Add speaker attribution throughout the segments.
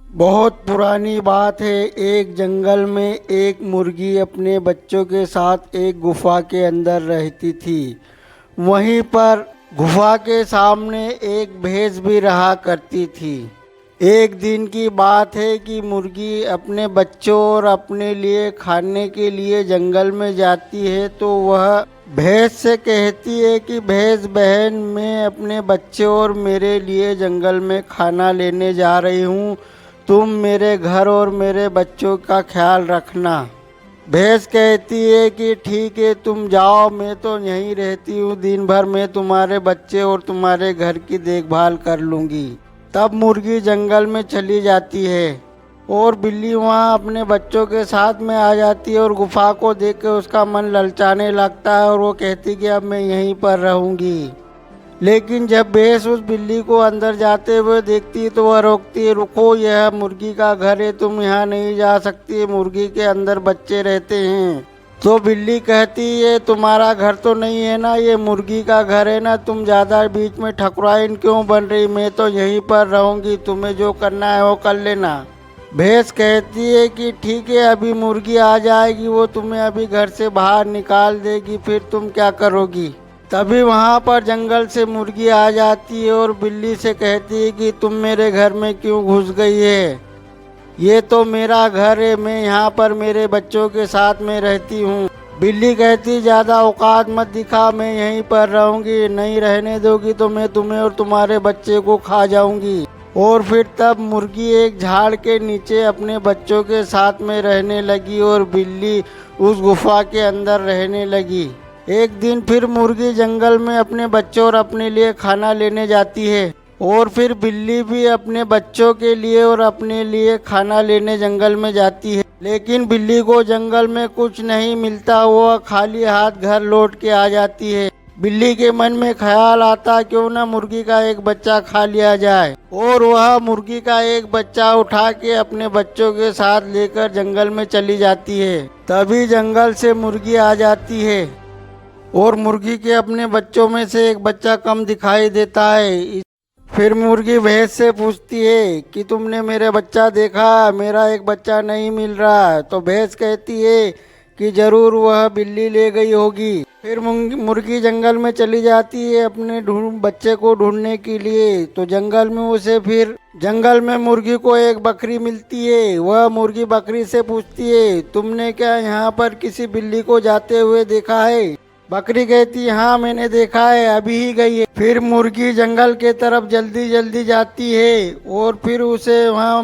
Speaker 1: बहुत पुरानी बात है। एक जंगल में एक मुर्गी अपने बच्चों के साथ एक गुफा के अंदर रहती थी। वहीं पर गुफा के सामने एक भैंस भी रहा करती थी। एक दिन की बात है कि मुर्गी अपने बच्चों और अपने लिए खाने के लिए जंगल में जाती है, तो वह भैंस से कहती है कि भैंस बहन, मैं अपने बच्चे और मेरे लिए जंगल में खाना लेने जा रही हूँ, तुम मेरे घर और मेरे बच्चों का ख्याल रखना। भैंस कहती है कि ठीक है, तुम जाओ, मैं तो यहीं रहती हूँ, दिन भर मैं तुम्हारे बच्चे और तुम्हारे घर की देखभाल कर लूँगी। तब मुर्गी जंगल में चली जाती है और बिल्ली वहाँ अपने बच्चों के साथ में आ जाती है और गुफा को देख के उसका मन ललचाने लगता है और वो कहती कि अब मैं यहीं पर रहूँगी। लेकिन जब भैंस उस बिल्ली को अंदर जाते हुए देखती है तो वह रोकती है, रुको, यह मुर्गी का घर है, तुम यहाँ नहीं जा सकती, मुर्गी के अंदर बच्चे रहते हैं। तो बिल्ली कहती है, तुम्हारा घर तो नहीं है ना, ये मुर्गी का घर है ना, तुम ज़्यादा बीच में ठकुराइन क्यों बन रही, मैं तो यहीं पर रहूँगी, तुम्हें जो करना है वो कर लेना। भैंस कहती है कि ठीक है, अभी मुर्गी आ जाएगी, वो तुम्हें अभी घर से बाहर निकाल देगी, फिर तुम क्या करोगी। तभी वहाँ पर जंगल से मुर्गी आ जाती है और बिल्ली से कहती है कि तुम मेरे घर में क्यों घुस गई है, ये तो मेरा घर है, मैं यहाँ पर मेरे बच्चों के साथ में रहती हूँ। बिल्ली कहती, ज़्यादा औकात मत दिखा, मैं यहीं पर रहूँगी, नहीं रहने दोगी तो मैं तुम्हें और तुम्हारे बच्चे को खा जाऊँगी। और फिर तब मुर्गी एक झाड़ के नीचे अपने बच्चों के साथ में रहने लगी और बिल्ली उस गुफा के अंदर रहने लगी। एक दिन फिर मुर्गी जंगल में अपने बच्चों और अपने लिए खाना लेने जाती है और फिर बिल्ली भी अपने बच्चों के लिए और अपने लिए खाना लेने जंगल में जाती है। लेकिन बिल्ली को जंगल में कुछ नहीं मिलता, वह खाली हाथ घर लौट के आ जाती है। बिल्ली के मन में ख्याल आता, क्यों ना मुर्गी का एक बच्चा खा लिया जाए, और वह मुर्गी का एक बच्चा उठा के अपने बच्चों के साथ लेकर जंगल में चली जाती है। तभी जंगल से मुर्गी आ जाती है और मुर्गी के अपने बच्चों में से एक बच्चा कम दिखाई देता है। फिर मुर्गी भैंस से पूछती है कि तुमने मेरे बच्चा देखा, मेरा एक बच्चा नहीं मिल रहा। तो भैंस कहती है कि जरूर वह बिल्ली ले गई होगी। फिर मुर्गी जंगल में चली जाती है अपने बच्चे को ढूंढने के लिए। तो जंगल में मुर्गी को एक बकरी मिलती है। वह मुर्गी बकरी से पूछती है, तुमने क्या यहाँ पर किसी बिल्ली को जाते हुए देखा है। बकरी कहती, हाँ मैंने देखा है, अभी ही गई है। फिर मुर्गी जंगल के तरफ जल्दी जल्दी जाती है और फिर उसे वहाँ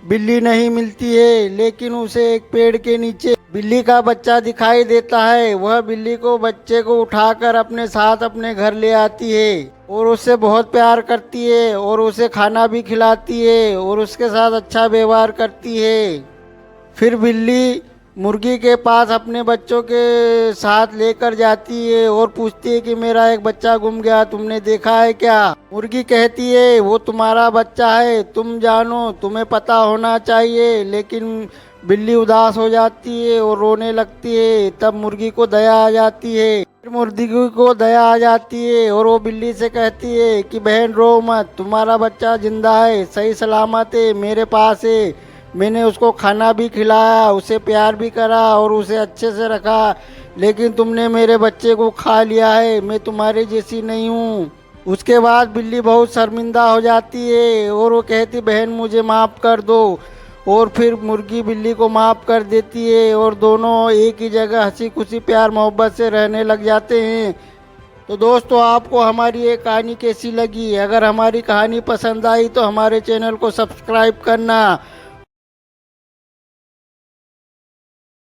Speaker 1: बिल्ली नहीं मिलती है, लेकिन उसे एक पेड़ के नीचे बिल्ली का बच्चा दिखाई देता है। वह बिल्ली को बच्चे को उठाकर अपने साथ अपने घर ले आती है और उससे बहुत प्यार करती है और उसे खाना भी खिलाती है और उसके साथ अच्छा व्यवहार करती है। फिर बिल्ली मुर्गी के पास अपने बच्चों के साथ लेकर जाती है और पूछती है कि मेरा एक बच्चा गुम गया, तुमने देखा है क्या। मुर्गी कहती है, वो तुम्हारा बच्चा है, तुम जानो, तुम्हें पता होना चाहिए। लेकिन बिल्ली उदास हो जाती है और रोने लगती है। तब मुर्गी को दया आ जाती है। फिर मुर्गी को दया आ जाती है और वो बिल्ली से कहती है कि बहन रो मत, तुम्हारा बच्चा जिंदा है, सही सलामत है, मेरे पास है, मैंने उसको खाना भी खिलाया, उसे प्यार भी करा और उसे अच्छे से रखा, लेकिन तुमने मेरे बच्चे को खा लिया है, मैं तुम्हारे जैसी नहीं हूँ। उसके बाद बिल्ली बहुत शर्मिंदा हो जाती है और वो कहती, बहन मुझे माफ़ कर दो। और फिर मुर्गी बिल्ली को माफ़ कर देती है और दोनों एक ही जगह हंसी खुशी प्यार मोहब्बत से रहने लग जाते हैं। तो दोस्तों, आपको हमारी ये कहानी कैसी लगी? अगर हमारी कहानी पसंद आई तो हमारे चैनल को सब्सक्राइब करना